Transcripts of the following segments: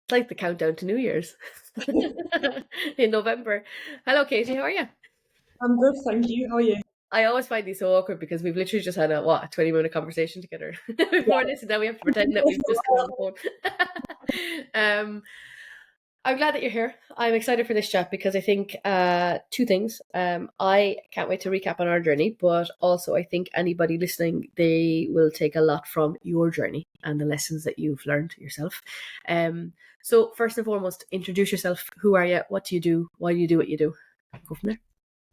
It's like the countdown to New Year's in November. Hello, Katie. How are you? I'm good, thank you. How are you? I always find these so awkward because we've literally just had a 20-minute conversation together before Yeah. this, and now we have to pretend that we've just been on the phone. I'm glad that you're here. I'm excited for this chat because I think two things. I can't wait to recap on our journey, but also I think anybody listening, they will take a lot from your journey and the lessons that you've learned yourself. So first and foremost, introduce yourself. Who are you? What do you do? Why do you do what you do? Go from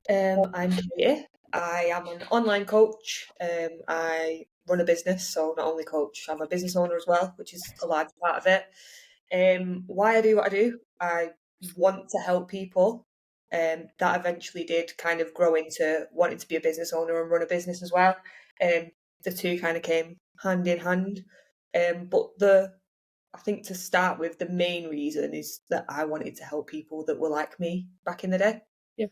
there. I'm here. I am an online coach. I run a business, so not only coach, I'm a business owner as well, which is a large part of it. Why I do what I do, I want to help people. That eventually did kind of grow into wanting to be a business owner and run a business as well. The two kind of came hand in hand. But I think to start with, the main reason is that I wanted to help people that were like me back in the day. Yeah,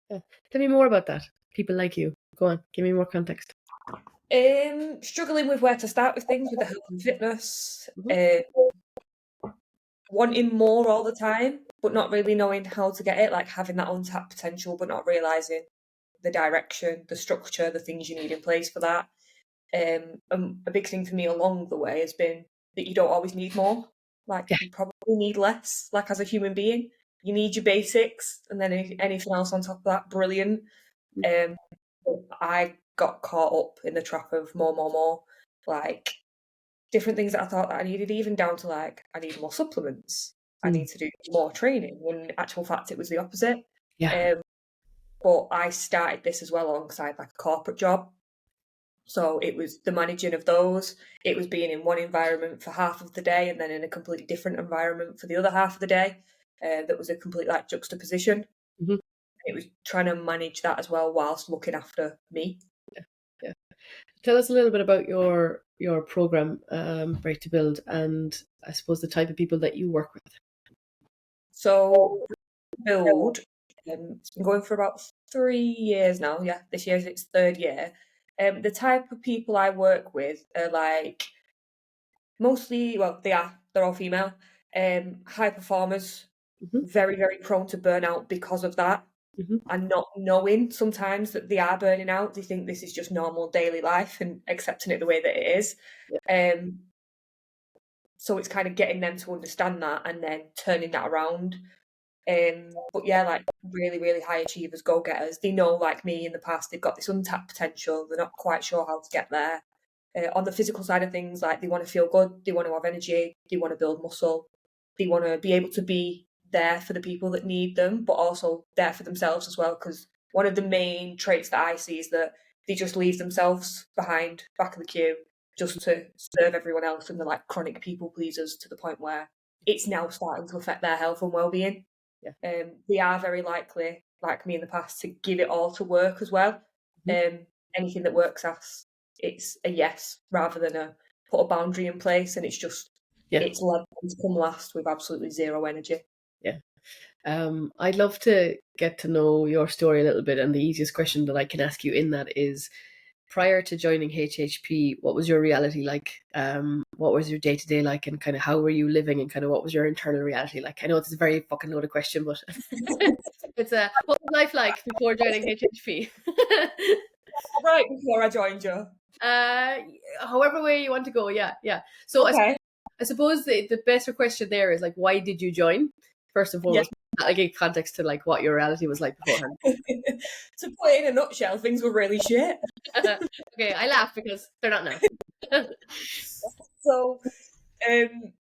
yeah. Tell me more about that. People like you. Go on. Give me more context. Struggling with where to start with things with the health and fitness, Mhm. wanting more all the time, but not really knowing how to get it, like having that untapped potential, but not realizing the direction, the structure, the things you need in place for that. A big thing for me along the way has been that you don't always need more. Like Yeah. you probably need less. Like as a human being, you need your basics, and then anything else on top of that, brilliant. Um, I got caught up in the trap of more, more, more. Like different things that I thought that I needed, even down to like I need more supplements. I Mm. need to do more training. When in actual fact, it was the opposite. Yeah. Um, but I started this as well alongside like a corporate job. So it was the managing of those. It was being in one environment for half of the day and then in a completely different environment for the other half of the day. That was a complete like juxtaposition. Mhm. It was trying to manage that as well whilst looking after me. Yeah. Tell us a little bit about your program, Break to Build, and I suppose the type of people that you work with. So build, it's been going for about 3 years now. Yeah, this year's its third year. The type of people I work with are like mostly, well, they're all female, high performers, Hmm. very, very prone to burnout because of that. Hmm. And not knowing sometimes that they are burning out, they think this is just normal daily life and accepting it the way that it is. Yeah. Um, so it's kind of getting them to understand that and then turning that around. But yeah, like really, really high achievers, go getters. They know, like me in the past, they've got this untapped potential. They're not quite sure how to get there. On the physical side of things, like they want to feel good, they want to have energy, they want to build muscle, they want to be able to be there for the people that need them, but also there for themselves as well. Because one of the main traits that I see is that they just leave themselves behind, back of the queue, just to serve everyone else, and they're like chronic people pleasers to the point where it's now starting to affect their health and well-being. Yeah. They are very likely, like me in the past, to give it all to work as well. Hmm. Um, Anything that works as it's a yes rather than a put a boundary in place, and Yeah. it's led them to come last with absolutely zero energy. Yeah. I'd love to get to know your story a little bit, and the easiest question that I can ask you in that is, prior to joining HHP, what was your reality like? What was your day to day like, and kind of how were you living, and kind of what was your internal reality like? I know it's a very fucking loaded question, but it's a what was life like before joining HHP? Right before I joined you. uh, However way you want to go, yeah, yeah. So Okay. I suppose the better question there is like, why did you join? First and Yeah. foremost, I give context to like what your reality was like beforehand. To put it in a nutshell, things were really shit. Okay, I laugh because they're not now. So um,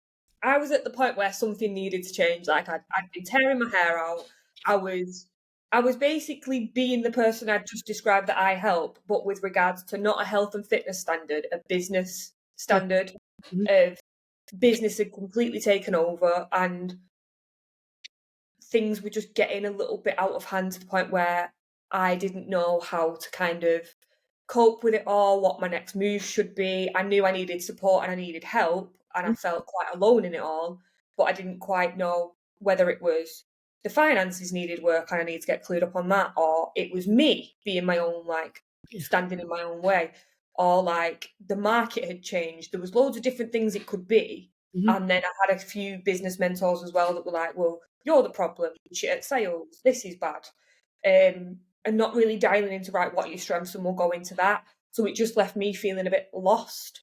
I was at the point where something needed to change. Like I'd been tearing my hair out. I was I was basically being the person I'd just described that I help, but with regards to not a health and fitness standard, a business Yeah. standard. Mhm. Of business had completely taken over, and things were just getting a little bit out of hand to the point where I didn't know how to kind of cope with it all, what my next move should be. I knew I needed support and I needed help, and I felt quite alone in it all, but I didn't quite know whether it was the finances needed work and I need to get cleared up on that, or it was me being my own, like Yeah. standing in my own way, or like the market had changed. There was loads of different things it could be, And then I had a few business mentors as well that were like, well, you're the problem, you're shit at sales, this is bad. And not really dialing into, right, what are your strengths, and we'll go into that. So it just left me feeling a bit lost.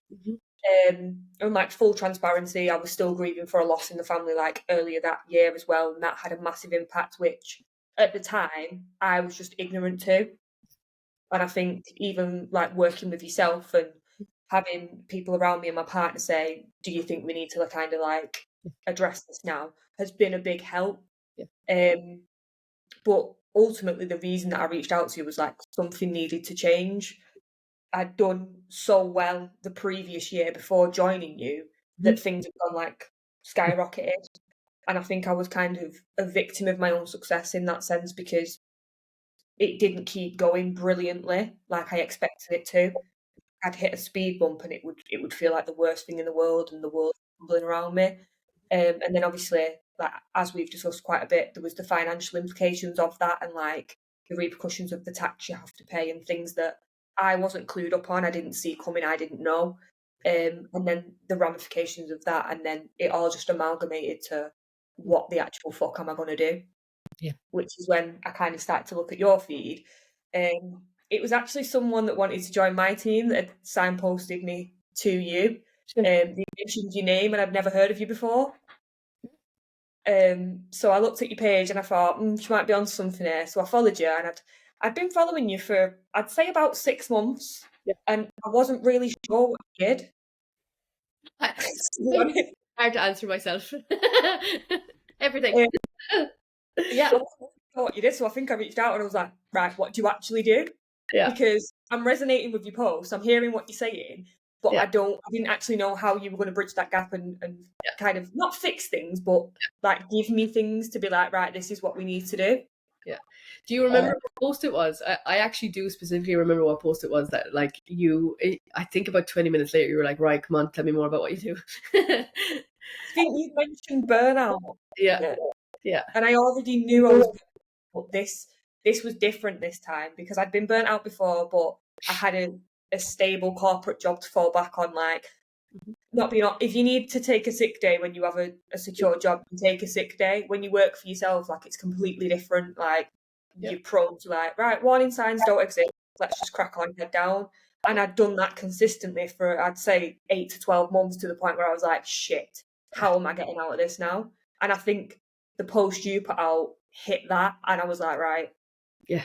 And like, full transparency, I was still grieving for a loss in the family like earlier that year as well. And that had a massive impact, which at the time I was just ignorant to. And I think even like working with yourself and having people around me and my partner say, do you think we need to kind of like address this now, has been a big help. But ultimately the reason that I reached out to you was like something needed to change. I'd done so well the previous year before joining you that things had gone like skyrocketed. And I think I was kind of a victim of my own success in that sense, because it didn't keep going brilliantly like I expected it to. I'd hit a speed bump and it would feel like the worst thing in the world, and the world tumbling around me. And then obviously, like as we've discussed quite a bit, there was the financial implications of that, and like the repercussions of the tax you have to pay and things that I wasn't clued up on, I didn't see coming, I didn't know. And then the ramifications of that, and then it all just amalgamated to what the actual fuck am I going to do? Yeah. Which is when I kind of started to look at your feed. It was actually someone that wanted to join my team that had signposted me to you. They mentioned your name and I'd never heard of you before. So I looked at your page and I thought, she might be on something here. So I followed you, and I'd been following you for, I'd say, about 6 months. And I wasn't really sure what you did. Hard to answer myself. Everything. Yeah, I wasn't sure what you did, so I think I reached out and I was like, right, what do you actually do? Yeah. Because I'm resonating with your post, I'm hearing what you're saying, but I didn't actually know how you were going to bridge that gap and kind of not fix things, but like give me things to be like, right, this is what we need to do. Yeah. Do you remember what post it was? I actually do specifically remember what post it was that like I think about 20 minutes later you were like, right, come on, tell me more about what you do. I think you mentioned burnout. Yeah. And I already knew I was burnt out, but this was different this time, because I'd been burnt out before, but I had a stable corporate job to fall back on. Like, not being, if you need to take a sick day when you have a secure job, you take a sick day. When you work for yourself, like, it's completely different. Like, you're prone to like, right, warning signs don't exist, let's just crack on, head down. And I'd done that consistently for, I'd say, 8 to 12 months, to the point where I was like, shit, how am I getting out of this now? And I think the post you put out hit that, and I was like, right. Yeah.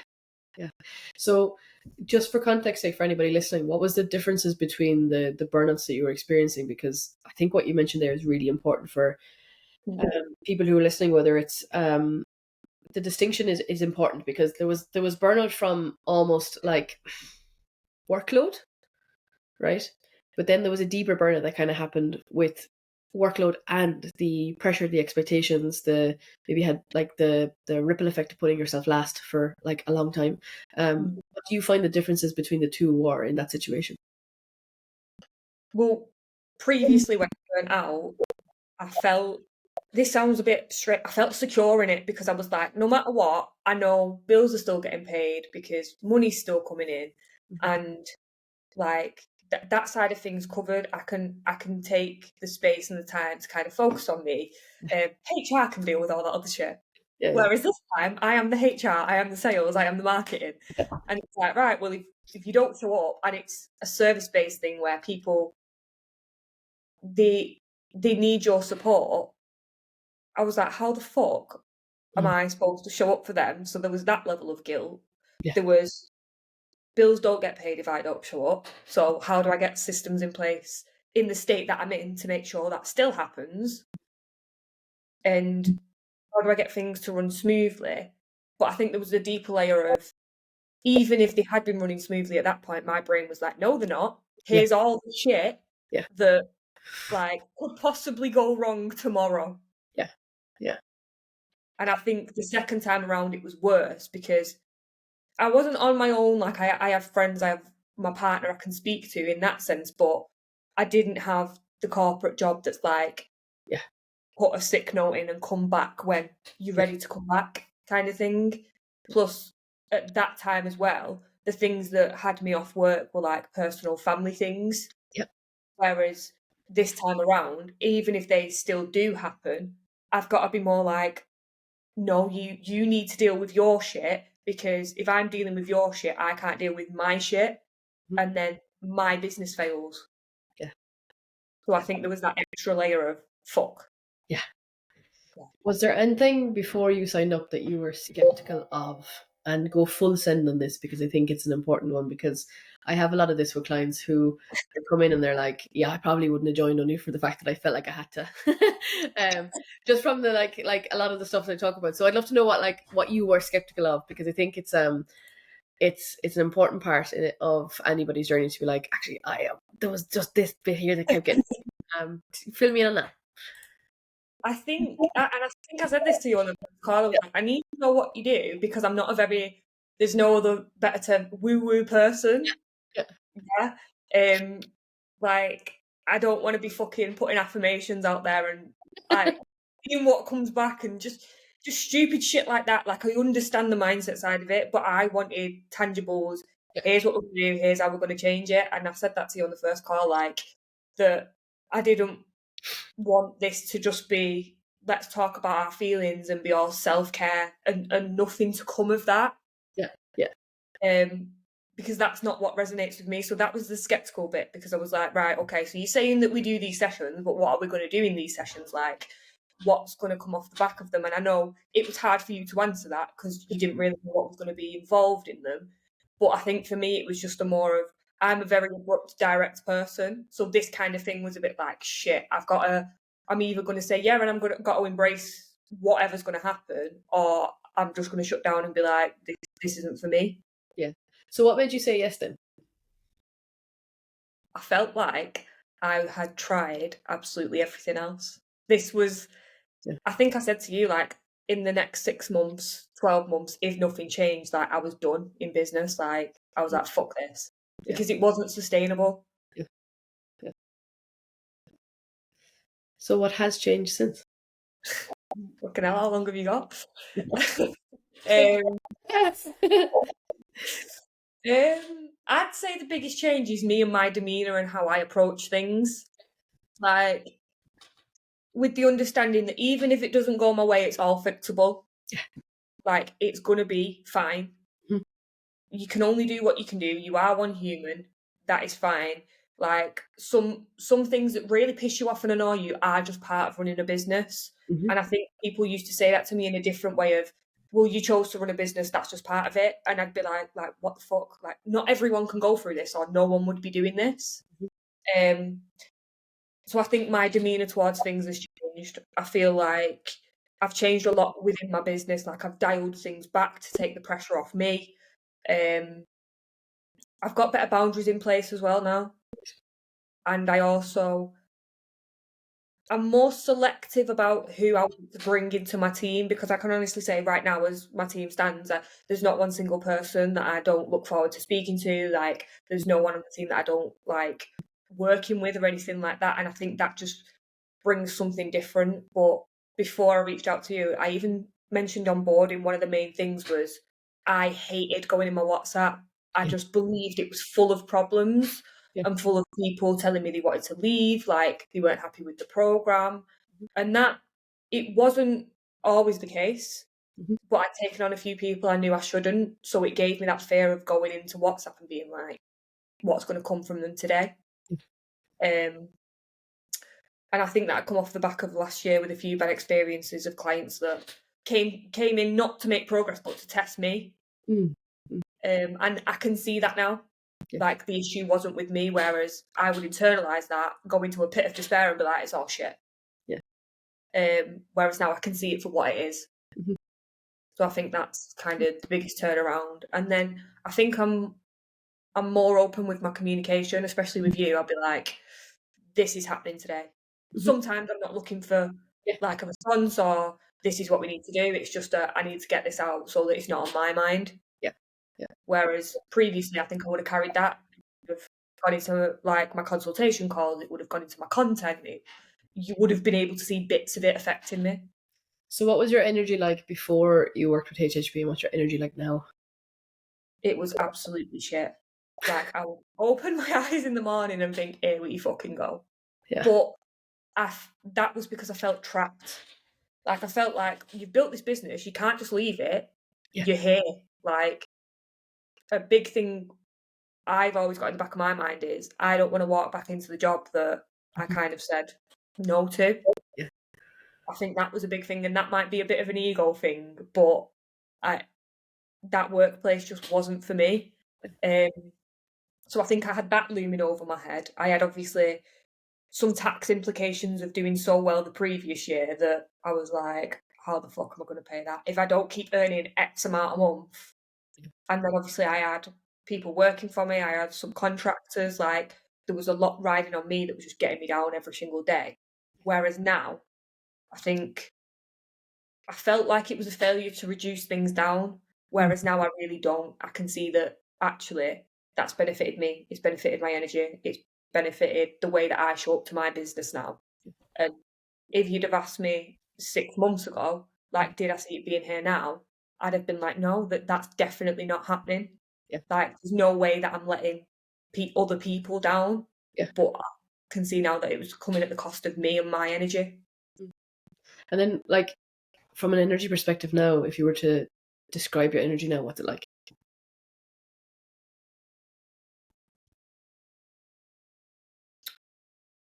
So just for context sake, for anybody listening, what was the differences between the burnouts that you were experiencing? Because I think what you mentioned there is really important for people who are listening, whether it's the distinction is important, because there was burnout from almost like workload, right? But then there was a deeper burnout that kind of happened with workload and the pressure, the expectations, maybe had like the ripple effect of putting yourself last for like a long time. What do you find the differences between the two were in that situation? Well, previously when I went out, I felt, this sounds a bit straight, I felt secure in it, because I was like, no matter what, I know bills are still getting paid because money's still coming in, and like that side of things covered. I can take the space and the time to kind of focus on me. HR can deal with all that other shit. Whereas this time, I am the HR, I am the sales, I am the marketing, and it's like, right, well, if you don't show up, and it's a service-based thing where people they need your support. I was like, how the fuck am I supposed to show up for them? So there was that level of guilt. There was, bills don't get paid if I don't show up. So how do I get systems in place in the state that I'm in to make sure that still happens? And how do I get things to run smoothly? But I think there was a deeper layer of, even if they had been running smoothly at that point, my brain was like, no, they're not. Here's all the shit that like could possibly go wrong tomorrow. And I think the second time around it was worse, because I wasn't on my own. Like, I have friends, I have my partner I can speak to in that sense, but I didn't have the corporate job that's like, put a sick note in and come back when you're ready to come back kind of thing. Plus, at that time as well, the things that had me off work were like personal family things. Whereas this time around, even if they still do happen, I've got to be more like, no, you need to deal with your shit, because if I'm dealing with your shit, I can't deal with my shit, Mhm. and then my business fails. Yeah. So I think there was that extra layer of fuck. Yeah. Yeah. Was there anything before you signed up that you were skeptical of? And go full send on this, because I think it's an important one, because I have a lot of this with clients who come in and they're like, yeah, I probably wouldn't have joined only for the fact that I felt like I had to. Just from the like a lot of the stuff that I talk about. So I'd love to know what you were skeptical of, because I think it's an important part of anybody's journey to be like, actually, there was just this bit here that kept getting fill me in on that. I think, and I think I said this to you on the call. I was like, I need to know what you do, because I'm not a very. There's no other better term, woo woo person. Yeah. Yeah. Like, I don't want to be fucking putting affirmations out there and like seeing what comes back, and just stupid shit like that. Like, I understand the mindset side of it, but I wanted tangibles. Yeah. Here's what we're gonna do, here's how we're gonna change it. And I said that to you on the first call, like, that I didn't want this to just be, let's talk about our feelings and be all self-care, and nothing to come of that. Yeah. Yeah. Because that's not what resonates with me. So that was the skeptical bit, because I was like, right, okay, so you're saying that we do these sessions, but what are we going to do in these sessions? Like, what's going to come off the back of them? And I know it was hard for you to answer that, because you didn't really know what was going to be involved in them. But I think for me, it was just a more of, I'm a very abrupt, direct person. So this kind of thing was a bit like, shit, I'm either going to say, yeah, and got to embrace whatever's going to happen, or I'm just going to shut down and be like, this isn't for me. Yeah. So what made you say yes then? I felt like I had tried absolutely everything else. This was, Yeah. I think I said to you, like, in the next 6 months, 12 months, if nothing changed, like, I was done in business. Like, I was like, fuck this, Yeah. because it wasn't sustainable. Yeah. Yeah. So what has changed since? Fucking hell, how long have you got? um, I'd say the biggest change is me and my demeanour and how I approach things. Like, with the understanding that even if it doesn't go my way, it's all fixable. Yeah. Like, it's gonna be fine. Mhm. You can only do what you can do. You are one human. That is fine. Like, some things that really piss you off and annoy you are just part of running a business. Mhm. And I think people used to say that to me in a different way of, well, you chose to run a business, that's just part of it. And I'd be like, what the fuck? Like, not everyone can go through this, or no one would be doing this. Um, so I think my demeanour towards things has changed. I feel like I've changed a lot within my business. Like, I've dialed things back to take the pressure off me. I've got better boundaries in place as well now. And I'm more selective about who I want to bring into my team, because I can honestly say right now, as my team stands, there's not one single person that I don't look forward to speaking to. Like, there's no one on the team that I don't like working with or anything like that. And I think that just brings something different. But before I reached out to you, I even mentioned on board, in one of the main things was, I hated going in my WhatsApp. I Yeah. just believed it was full of problems Yeah. and full of people telling me they wanted to leave, like they weren't happy with the program. And that, it wasn't always the case, Mhm. but I'd taken on a few people I knew I shouldn't. So it gave me that fear of going into WhatsApp and being like, what's going to come from them today? Um, and I think that come off the back of last year with a few bad experiences of clients that came in not to make progress, but to test me. Mm. Mm. And I can see that now. Yeah. Like, the issue wasn't with me, whereas I would internalise that, go into a pit of despair and be like, it's all shit. Yeah. Whereas now I can see it for what it is. Mhm. So I think that's kind of the biggest turnaround. And then I think I'm more open with my communication, especially with you. I'll be like, this is happening today. Mhm. Sometimes I'm not looking for Yeah. like a response, or this is what we need to do. It's just I need to get this out so that it's not on my mind. Yeah. Yeah. Whereas previously, I think I would have carried that. It would have gone into like my consultation calls. It would have gone into my content. You would have been able to see bits of it affecting me. So what was your energy like before you worked with HHP, and what's your energy like now? It was absolutely shit. Like, I would open my eyes in the morning and think, here we fucking go. Yeah. But that was because I felt trapped. Like, I felt like you've built this business, you can't just leave it. Yeah. You're here. Like, a big thing I've always got in the back of my mind is I don't want to walk back into the job that I kind of said no to. Yeah. I think that was a big thing, and that might be a bit of an ego thing, but that workplace just wasn't for me. So I think I had that looming over my head. I had obviously some tax implications of doing so well the previous year that I was like, how the fuck am I going to pay that if I don't keep earning X amount a month? And then obviously I had people working for me, I had subcontractors, like there was a lot riding on me that was just getting me down every single day. Whereas now, I think I felt like it was a failure to reduce things down, whereas now I really don't. I can see that actually that's benefited me. It's benefited my energy. It's benefited the way that I show up to my business now. And if you'd have asked me 6 months ago, like, did I see it being here now? I'd have been like, no, that's definitely not happening. Yeah. Like, there's no way that I'm letting other people down. Yeah. But I can see now that it was coming at the cost of me and my energy. And then, like, from an energy perspective now, if you were to describe your energy now, what's it like?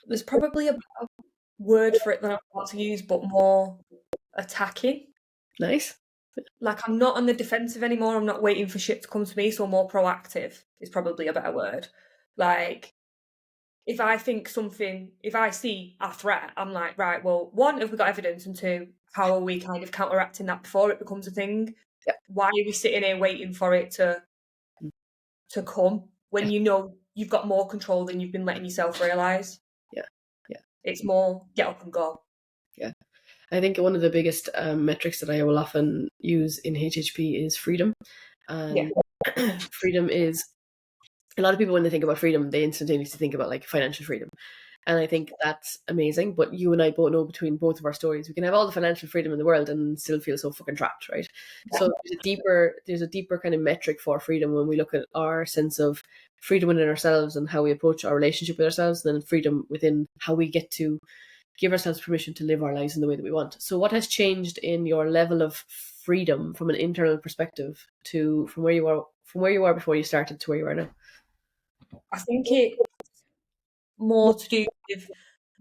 There's probably a word for it that I'm about to use, but more attacking. Nice. Like, I'm not on the defensive anymore. I'm not waiting for shit to come to me. So more proactive is probably a better word. Like, if I see a threat, I'm like, right, well, one, have we got evidence? And two, how are we kind of counteracting that before it becomes a thing? Yeah. Why are we sitting here waiting for it to come when Yeah. you know you've got more control than you've been letting yourself realise? Yeah. Yeah. It's more get up and go. Yeah. I think one of the biggest metrics that I will often use in HHP is freedom. And freedom is, a lot of people, when they think about freedom, they instantaneously think about like financial freedom. And I think that's amazing. But you and I both know, between both of our stories, we can have all the financial freedom in the world and still feel so fucking trapped, right? So there's a deeper kind of metric for freedom when we look at our sense of freedom within ourselves and how we approach our relationship with ourselves, and then freedom within how we get to give ourselves permission to live our lives in the way that we want. So what has changed in your level of freedom from an internal perspective to from where you are before you started to where you are now? I think it's more to do with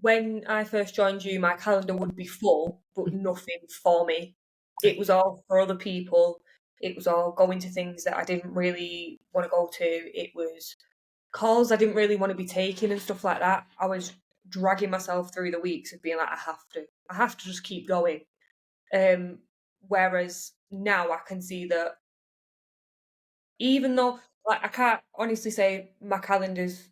when I first joined you, my calendar would be full, but nothing for me. It was all for other people. It was all going to things that I didn't really want to go to. It was calls I didn't really want to be taking and stuff like that. I was dragging myself through the weeks of being like, I have to just keep going. Whereas now I can see that even though, like, I can't honestly say my calendar's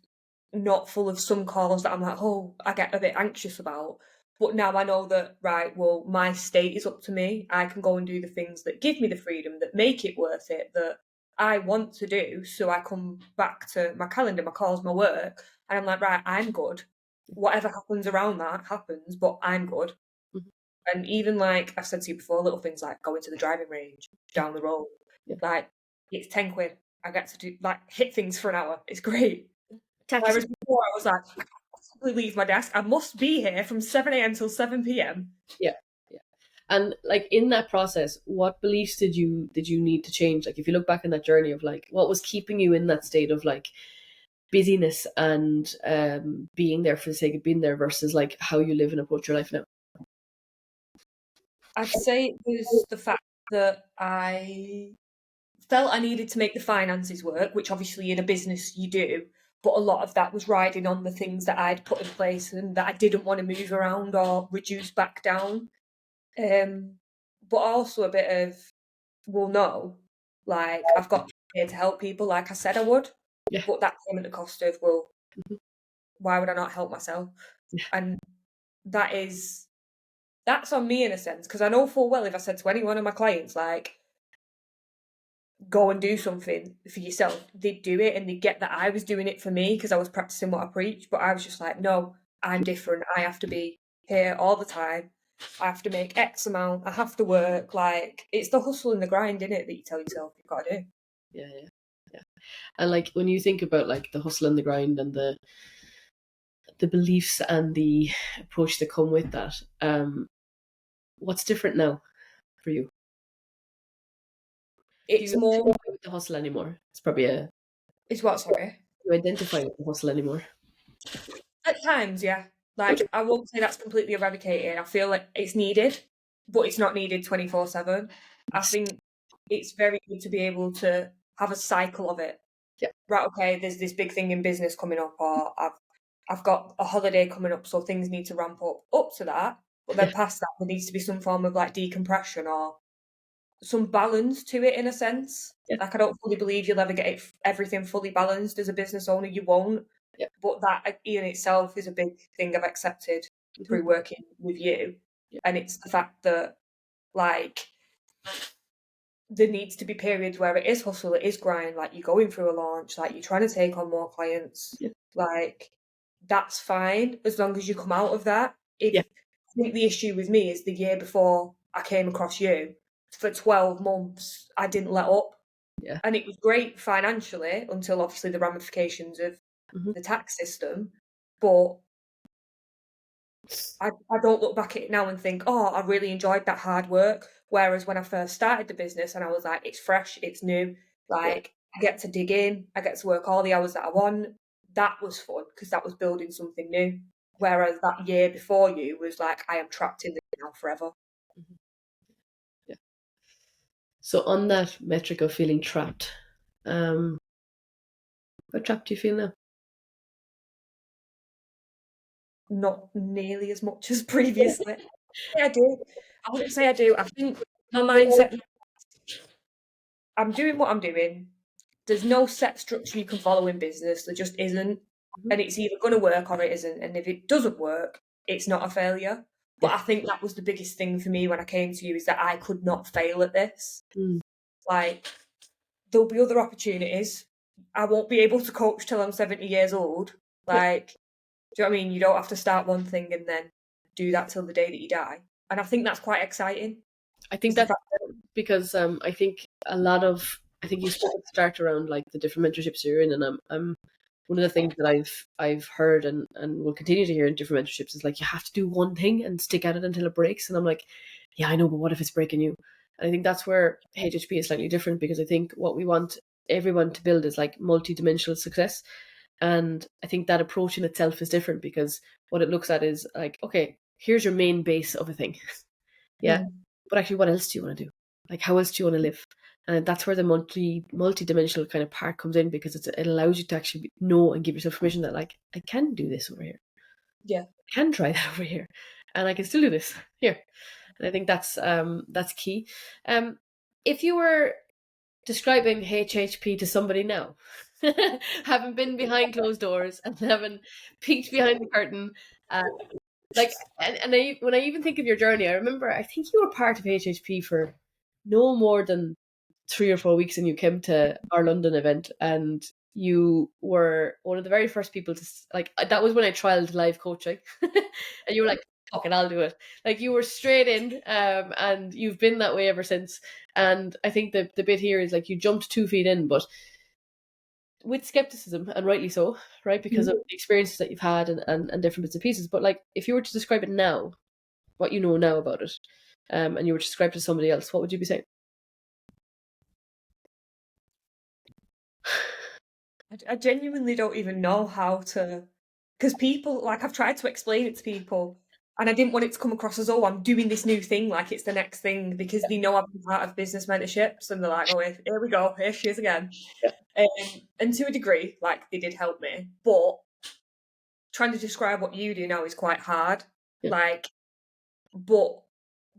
not full of some calls that I'm like, oh, I get a bit anxious about. But now I know that, right, well, my state is up to me. I can go and do the things that give me the freedom, that make it worth it, that I want to do. So I come back to my calendar, my calls, my work, and I'm like, right, I'm good. Whatever happens around that happens, but I'm good. Mhm. And even like I've said to you before, little things like going to the driving range down the road, Yeah. like it's 10 quid. I get to do like hit things for an hour. It's great. Taxi. Whereas before I was like, I can't possibly leave my desk. I must be here from 7 a.m. till 7 p.m. Yeah. Yeah. And like in that process, what beliefs did you need to change? Like if you look back in that journey of like what was keeping you in that state of like busyness and being there for the sake of being there versus like how you live and approach your life now? I'd say it was the fact that I felt I needed to make the finances work, which obviously in a business you do, but a lot of that was riding on the things that I'd put in place and that I didn't want to move around or reduce back down. But also a bit of, well, no, like I've got here to help people, like I said I would, Yeah. but that came at the cost of, well, Mhm. why would I not help myself? Yeah. And that's on me in a sense, because I know full well if I said to any one of my clients, like, go and do something for yourself, they'd do it and they'd get that I was doing it for me because I was practicing what I preach. But I was just like, no, I'm different. I have to be here all the time. I have to make X amount. I have to work. Like, it's the hustle and the grind, in it, that you tell yourself you've got to do. Yeah. Yeah. Yeah. And like when you think about like the hustle and the grind and the the beliefs and the approach that come with that. What's different now for you? Do It's you more. identify with the hustle anymore? It's probably a. It's what? Sorry. Do you identify with the hustle anymore? At times, yeah. Good. Like, I won't say that's completely eradicated. I feel like it's needed, but it's not needed 24/7. I think it's very good to be able to have a cycle of it. Yeah. Right, okay, there's this big thing in business coming up, or I've got a holiday coming up, so things need to ramp up to that. But then Yeah. past that, there needs to be some form of like decompression or some balance to it in a sense. Yeah. Like, I don't fully believe you'll ever get everything fully balanced as a business owner. You won't. Yeah. But that in itself is a big thing I've accepted Mhm. through working with you. Yeah. And it's the fact that, like, there needs to be periods where it is hustle, it is grind, like you're going through a launch, like you're trying to take on more clients. Yeah. Like, that's fine as long as you come out of that. If Yeah. I think the issue with me is the year before I came across you, for 12 months, I didn't let up. Yeah. And it was great financially until obviously the ramifications of Mhm. the tax system. But I don't look back at it now and think, oh, I really enjoyed that hard work. Whereas when I first started the business and I was like, it's fresh, it's new, Yeah. like I get to dig in, I get to work all the hours that I want. That was fun because that was building something new. Whereas that year before you was like, I am trapped in this now forever. Mhm. Yeah. So on that metric of feeling trapped, how trapped do you feel now? Not nearly as much as previously. Yeah, I do. I wouldn't say I do. I think my mindset, I'm doing what I'm doing. There's no set structure you can follow in business. There just isn't. Mhm. And it's either going to work or it isn't. And if it doesn't work, it's not a failure. But Yeah. I think that was the biggest thing for me when I came to you is that I could not fail at this. Mm. Like, there'll be other opportunities. I won't be able to coach till I'm 70 years old. Yeah. Like, do you know what I mean? You don't have to start one thing and then do that till the day that you die. And I think that's quite exciting. I think Is the that's fact because I think I think you spoke at the start around like the different mentorships you're in, and I'm one of the things that I've heard and will continue to hear in different mentorships is like you have to do one thing and stick at it until it breaks. And I'm like, yeah, I know, but what if it's breaking you? And I think that's where HHP is slightly different because I think what we want everyone to build is like multi-dimensional success. And I think that approach in itself is different because what it looks at is like, okay, here's your main base of a thing. Yeah. Mm. But actually, what else do you want to do? Like, how else do you want to live? And that's where the multi-dimensional kind of part comes in because it allows you to actually know and give yourself permission that like I can do this over here, Yeah. I can try that over here, and I can still do this here. And I think that's key. If you were describing HHP to somebody now, having been behind closed doors and having peeked behind the curtain, uh, like when I even think of your journey, I remember I think you were part of HHP for no more than 3 or 4 weeks, and you came to our London event, and you were one of the very first people to like. That was when I trialed live coaching, and you were like, "Fuck it, I'll do it." Like you were straight in, and you've been that way ever since. And I think the bit here is like you jumped 2 feet in, but with skepticism, and rightly so, right? Because of the experiences that you've had and different bits and pieces. But like, if you were to describe it now, what you know now about it, and you were to describe it to somebody else, what would you be saying? I genuinely don't even know how to, because people, like, I've tried to explain it to people, and I didn't want it to come across as, oh, I'm doing this new thing, like it's the next thing, because they know I've been part of business mentorships, and they're like, oh, here we go, here she is again. And to a degree, like, they did help me, but trying to describe what you do now is quite hard. Yeah. Like, but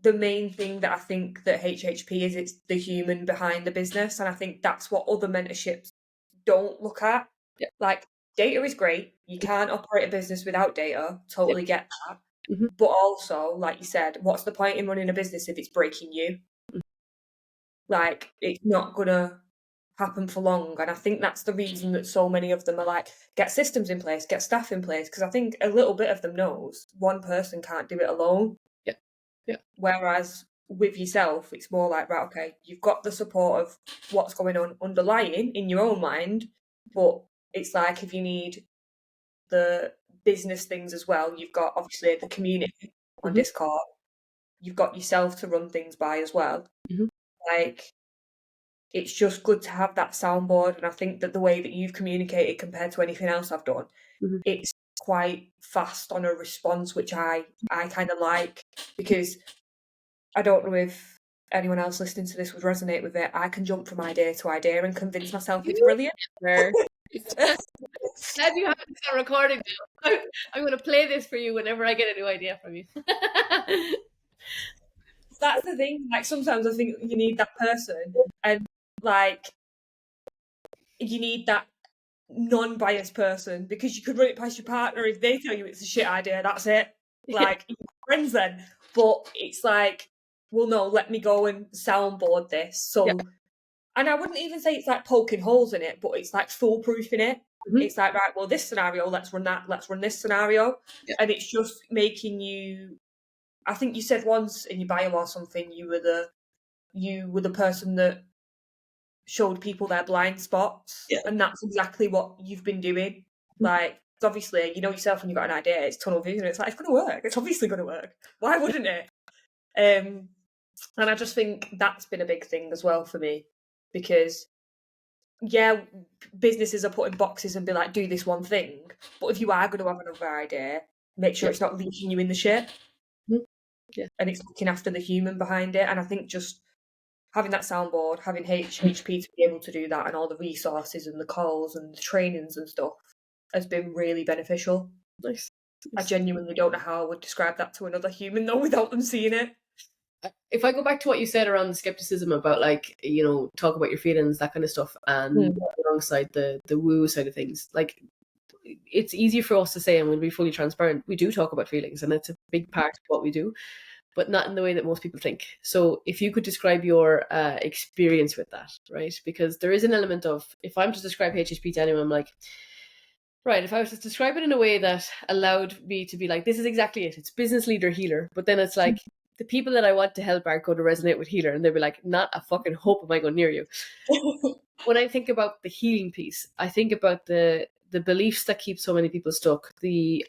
the main thing that I think that HHP is, it's the human behind the business, and I think that's what other mentorships don't look at. Yeah. Like, data is great. You can't operate a business without data. Yeah. Totally get that. Mhm. But also, like you said, what's the point in running a business if it's breaking you? Like, it's not gonna happen for long. And I think that's the reason that so many of them are like, get systems in place, get staff in place. Because I think a little bit of them knows one person can't do it alone. Yeah. Yeah. Whereas with yourself, it's more like, right, okay, you've got the support of what's going on underlying in your own mind, but it's like if you need the business things as well. You've got obviously the community on Discord. You've got yourself to run things by as well. Like, it's just good to have that soundboard. And I think that the way that you've communicated compared to anything else I've done, it's quite fast on a response, which I kind of like, because I don't know if anyone else listening to this would resonate with it. I can jump from idea to idea and convince myself it's brilliant. Glad you have this on recording now. I'm going to play this for you whenever I get a new idea from you. That's the thing. Like, sometimes I think you need that person, and like, you need that non-biased person, because you could run it past your partner. If they tell you it's a shit idea, that's it. Like, you're friends then. But it's like, well, no, let me go and soundboard this. So, and I wouldn't even say it's like poking holes in it, but it's like foolproofing it. It's like, right, well, this scenario, let's run that, let's run this scenario. And it's just making you, I think you said once in your bio or something, you were the person that showed people their blind spots. And that's exactly what you've been doing. Like, obviously, you know yourself when you've got an idea, it's tunnel vision. It's like, it's going to work. It's obviously going to work. Why wouldn't it? And I just think that's been a big thing as well for me, because businesses are put in boxes and be like, do this one thing. But if you are going to have another idea, make sure it's not leaking you in the shit. And it's looking after the human behind it. And I think just having that soundboard, having HHP to be able to do that, and all the resources and the calls and the trainings and stuff has been really beneficial. Nice. I genuinely don't know how I would describe that to another human though without them seeing it. If I go back to what you said around the skepticism about, like, you know, talk about your feelings, that kind of stuff, and alongside the woo side of things, like, it's easy for us to say, and we'll be fully transparent, we do talk about feelings, and it's a big part of what we do, but not in the way that most people think. So if you could describe your experience with that, right? Because there is an element of, if I'm to describe HSP to anyone, I'm like, right, if I was to describe it in a way that allowed me to be like, this is exactly it. It's business leader healer. But then it's like, the people that I want to help are going to resonate with healer. And they'll be like, not a fucking hope am I going near you. When I think about the healing piece, I think about the beliefs that keep so many people stuck, the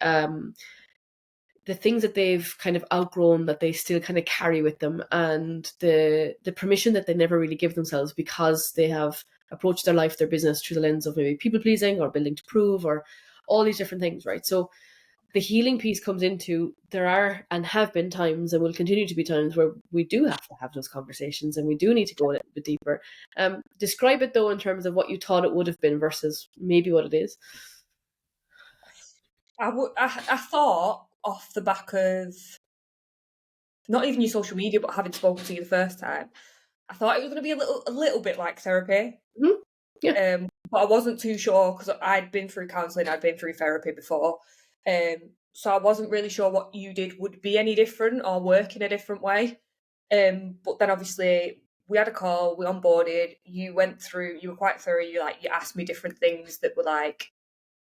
things that they've kind of outgrown that they still kind of carry with them, and the permission that they never really give themselves because they have approached their life, their business, through the lens of maybe people pleasing or building to prove or all these different things, right? So the healing piece comes into, there are and have been times and will continue to be times where we do have to have those conversations and we do need to go a little bit deeper. Describe it though in terms of what you thought it would have been versus maybe what it is. I thought, off the back of not even your social media, but having spoken to you the first time, I thought it was going to be a little bit like therapy. But I wasn't too sure, because I'd been through counselling, I'd been through therapy before. So I wasn't really sure what you did would be any different or work in a different way. But then obviously we had a call, we onboarded, you went through, you were quite thorough, you asked me different things that were like,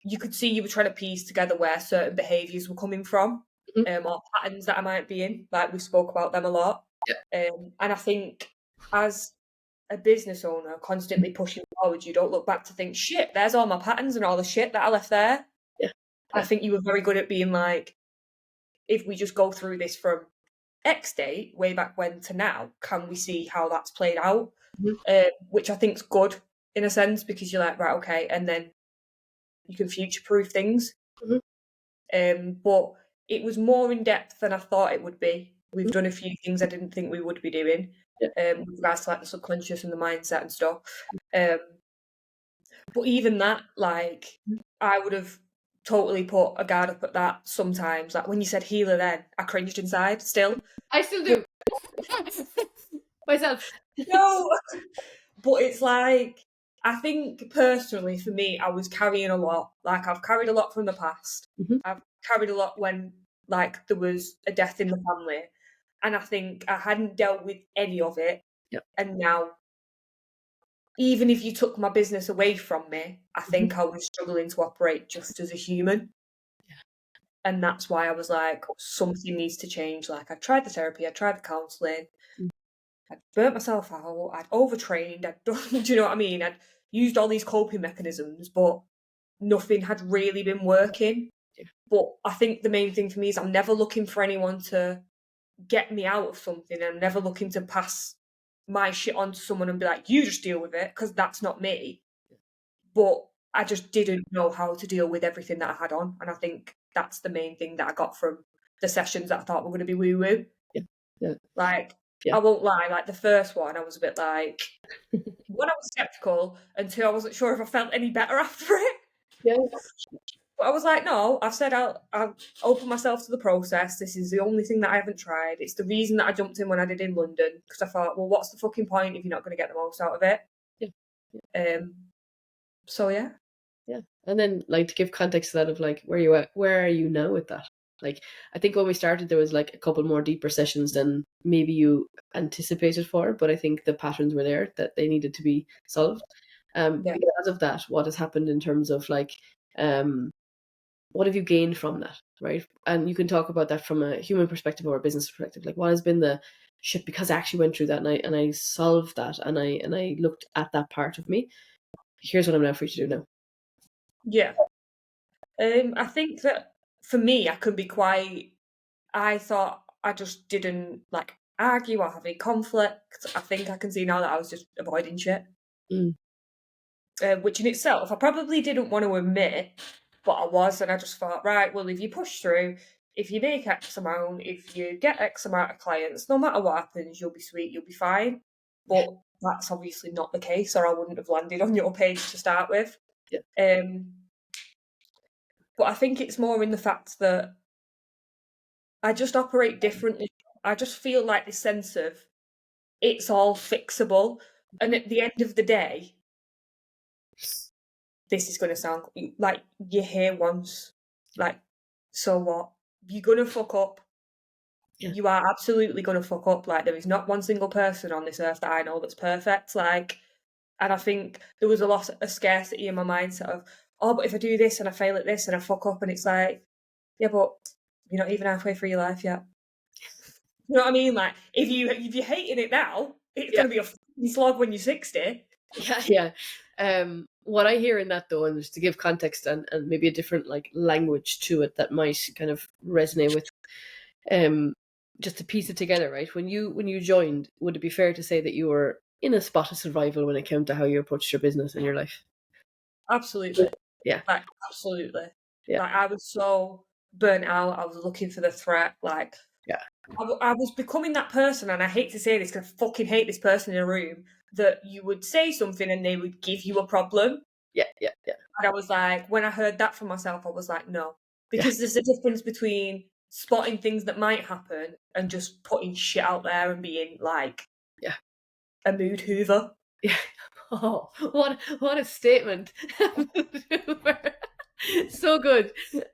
you could see you were trying to piece together where certain behaviours were coming from, or patterns that I might be in. Like, we spoke about them a lot. And I think as a business owner, constantly pushing forward, you don't look back to think, shit, there's all my patterns and all the shit that I left there. I think you were very good at being like, if we just go through this from X date, way back when, to now, can we see how that's played out? Which I think's good in a sense, because you're like, right, okay, and then you can future-proof things. But it was more in depth than I thought it would be. We've done a few things I didn't think we would be doing, with regards to like the subconscious and the mindset and stuff. But even that, like, I would have totally put a guard up at that sometimes. Like, when you said healer then, I cringed inside still. I still do. Myself. No. But it's like, I think personally for me, I was carrying a lot. Like, I've carried a lot from the past. I've carried a lot when, like, there was a death in the family. And I think I hadn't dealt with any of it. And now, even if you took my business away from me, I think I was struggling to operate just as a human. And that's why I was like, something needs to change. Like, I tried the therapy, I tried the counselling, I'd burnt myself out, I'd overtrained, I'd done, do you know what I mean? I'd used all these coping mechanisms, but nothing had really been working. Yeah. But I think the main thing for me is I'm never looking for anyone to get me out of something. I'm never looking to pass my shit on to someone and be like, you just deal with it, because that's not me. But I just didn't know how to deal with everything that I had on. And I think that's the main thing that I got from the sessions that I thought were going to be woo woo. Yeah. Yeah. Like, Yeah. I won't lie, like the first one, I was a bit like, one, I was skeptical, and two, I wasn't sure if I felt any better after it. Yeah. But I was like, no, I've said I'll open myself to the process. This is the only thing that I haven't tried. It's the reason that I jumped in when I did in London, because I thought, well, what's the fucking point if you're not going to get the most out of it? Yeah. So yeah. Yeah. And then like to give context to that of like where are you now with that? Like I think when we started there was like a couple more deeper sessions than maybe you anticipated for, but I think the patterns were there that they needed to be solved. Yeah. Because of that, what has happened in terms of like what have you gained from that, right? And you can talk about that from a human perspective or a business perspective. Like what has been the shit, because I actually went through that and I solved that and I looked at that part of me. Here's what I'm now free to do now. Yeah. I think that for me, I can be quite. I thought I just didn't like argue or have any conflict. I think I can see now that I was just avoiding shit, Mm. which in itself I probably didn't want to admit, but I was, and I just thought, right, well, if you push through, if you make X amount, if you get X amount of clients, no matter what happens, you'll be sweet, you'll be fine. But that's obviously not the case, or I wouldn't have landed on your page to start with. Yeah. But I think it's more in the fact that I just operate differently. I just feel like this sense of it's all fixable. And at the end of the day, this is going to sound like you're here once. Like, so what? You're going to fuck up. Yeah. You are absolutely going to fuck up. Like, there is not one single person on this earth that I know that's perfect. Like, and I think there was a lot of scarcity in my mindset of, oh, but if I do this and I fail at this and I fuck up, and it's like, yeah, but you're not even halfway through your life yet. You know what I mean? Like, if you're hating it now, it's Yeah. going to be a fucking slog when you're 60. Yeah. What I hear in that though, and just to give context and maybe a different like language to it that might kind of resonate with, just to piece it together, right? When you joined, would it be fair to say that you were in a spot of survival when it came to how you approached your business and your life? Absolutely. Yeah. Like, absolutely. Yeah. Like, I was so burnt out. I was looking for the threat. Like, Yeah. I was becoming that person, and I hate to say this because I fucking hate this person in a room, that you would say something and they would give you a problem. Yeah. Yeah. Yeah. And I was like, when I heard that from myself, I was like, no. Yeah. Because there's a difference between spotting things that might happen and just putting shit out there and being like Yeah. a mood hoover. Yeah. Oh, what a statement. So good.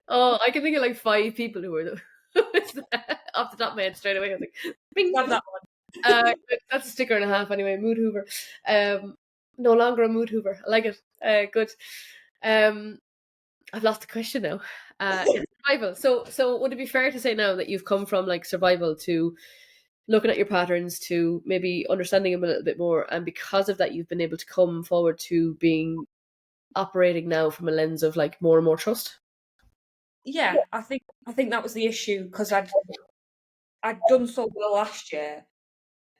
Oh, I can think of like 5 people who were off the top of my head straight away. I was like, bing. Love that one. Good. That's a sticker and a half anyway. Mood Hoover. No longer a mood Hoover. I like it. Good. I've lost the question now. Yeah, survival. So would it be fair to say now that you've come from like survival to looking at your patterns to maybe understanding them a little bit more, and because of that, you've been able to come forward to being operating now from a lens of like more and more trust? Yeah, I think that was the issue, because I'd done so well last year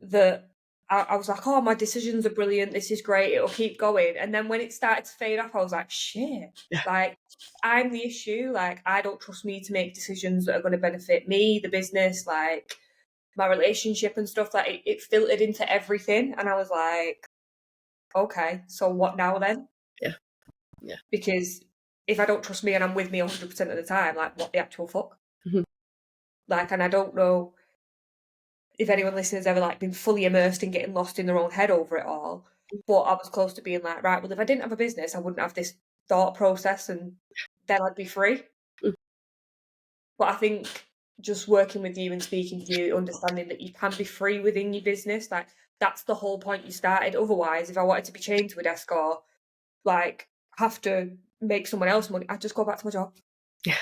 that I was like, oh, my decisions are brilliant. This is great. It'll keep going. And then when it started to fade off, I was like, shit. Yeah. Like, I'm the issue. Like, I don't trust me to make decisions that are going to benefit me, the business, like my relationship and stuff. Like, it filtered into everything. And I was like, okay, so what now then? Yeah. Yeah. Because if I don't trust me and I'm with me 100% of the time, like, what the actual fuck? Mhm. Like, and I don't know if anyone listening has ever like been fully immersed in getting lost in their own head over it all. But I was close to being like, right, well, if I didn't have a business, I wouldn't have this thought process, and then I'd be free. Mm. But I think just working with you and speaking to you, understanding that you can be free within your business, like that's the whole point you started. Otherwise, if I wanted to be chained to a desk or like have to make someone else money, I'd just go back to my job. Yeah.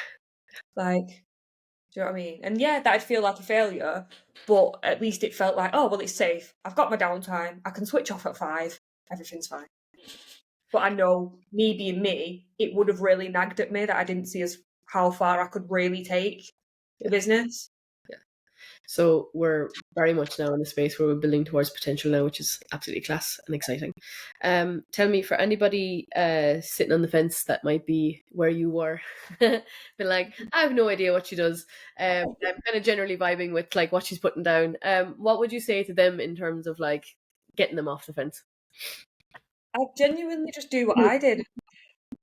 Like, do you know what I mean? And yeah, that'd feel like a failure, but at least it felt like, oh, well, it's safe. I've got my downtime. I can switch off at 5. Everything's fine. But I know, me being me, it would have really nagged at me that I didn't see as how far I could really take the business. So we're very much now in a space where we're building towards potential now, which is absolutely class and exciting. Tell me, for anybody sitting on the fence that might be where you were, been like, I have no idea what she does. I'm kind of generally vibing with like what she's putting down. What would you say to them in terms of like getting them off the fence? I genuinely just do what I did.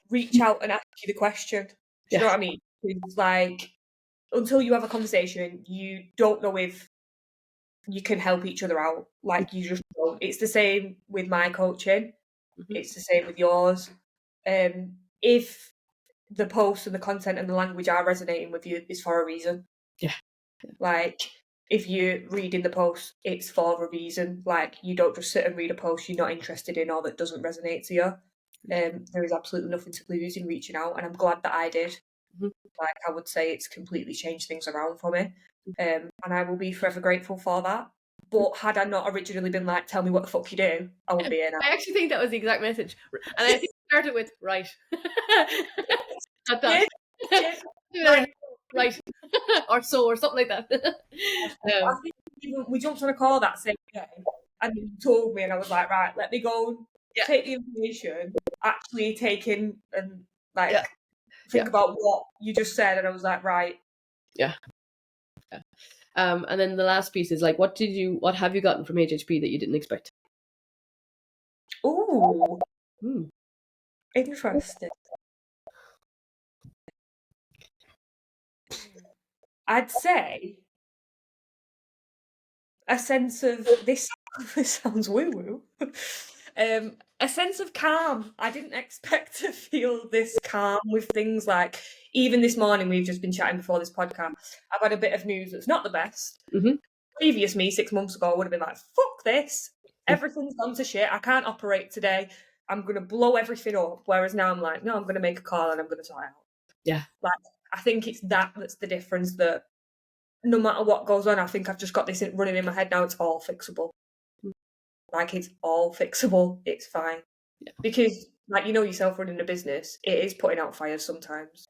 Reach out and ask you the question. Do you know what I mean? It's like, until you have a conversation, you don't know if you can help each other out. Like, you just don't. It's the same with my coaching. It's the same with yours. If the posts and the content and the language are resonating with you, it's for a reason. Yeah. Like, if you're reading the post, it's for a reason. Like, you don't just sit and read a post you're not interested in or that doesn't resonate to you. There is absolutely nothing to lose in reaching out, and I'm glad that I did. Like, I would say it's completely changed things around for me, and I will be forever grateful for that. But had I not originally been like, tell me what the fuck you do, I wouldn't be here now. I actually think that was the exact message. And I think it started with, right. Right. Right. Or so, or something like that. I think we jumped on a call that same day, and you told me, and I was like, right, let me go take the information, actually take in and like think about what you just said, and I was like, right. Yeah. And then the last piece is like, what have you gotten from HHP that you didn't expect? Ooh. Interesting. I'd say a sense of this sounds woo-woo. A sense of calm. I didn't expect to feel this calm with things like, even this morning, we've just been chatting before this podcast, I've had a bit of news that's not the best. Previous me 6 months ago would have been like, fuck this, everything's gone to shit, I can't operate today, I'm going to blow everything up. Whereas now I'm like, no, I'm going to make a call and I'm going to sort it out. Yeah. Like, I think it's that's the difference, that no matter what goes on, I think I've just got this running in my head now, it's all fixable. Like, it's all fixable, it's fine. Because, like, you know yourself, running a business, it is putting out fires sometimes.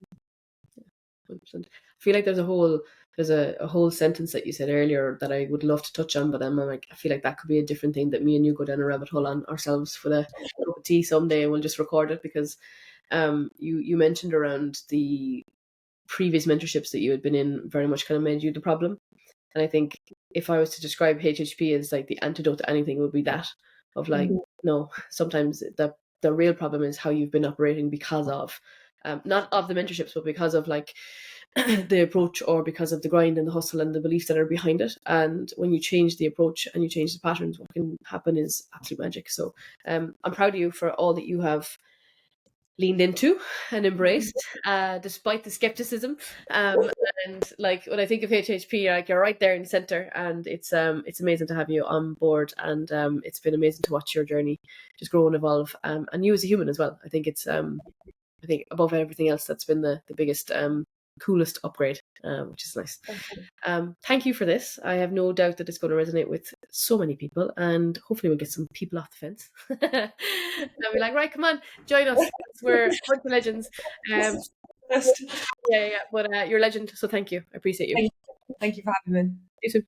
100%. I feel like there's a whole sentence that you said earlier that I would love to touch on, but I'm like, I feel like that could be a different thing that me and you go down a rabbit hole on ourselves for the cup of tea someday, and we'll just record it, because you mentioned around the previous mentorships that you had been in very much kind of made you the problem. And I think if I was to describe HHP as like the antidote to anything, it would be that of like, no, sometimes the real problem is how you've been operating because of, not of the mentorships, but because of like the approach, or because of the grind and the hustle and the beliefs that are behind it. And when you change the approach and you change the patterns, what can happen is absolute magic. So I'm proud of you for all that you have leaned into and embraced, despite the skepticism. And like, when I think of HHP, like, you're right there in the center, and it's amazing to have you on board, and it's been amazing to watch your journey just grow and evolve, and you as a human as well. I think it's I think above everything else, that's been the biggest coolest upgrade, which is nice. Thank you for this. I have no doubt that it's going to resonate with so many people, and hopefully we'll get some people off the fence. They'll be like, right, come on, join us. We're a bunch of legends. But you're a legend, so thank you. I appreciate you. Thank you for having me. See you soon.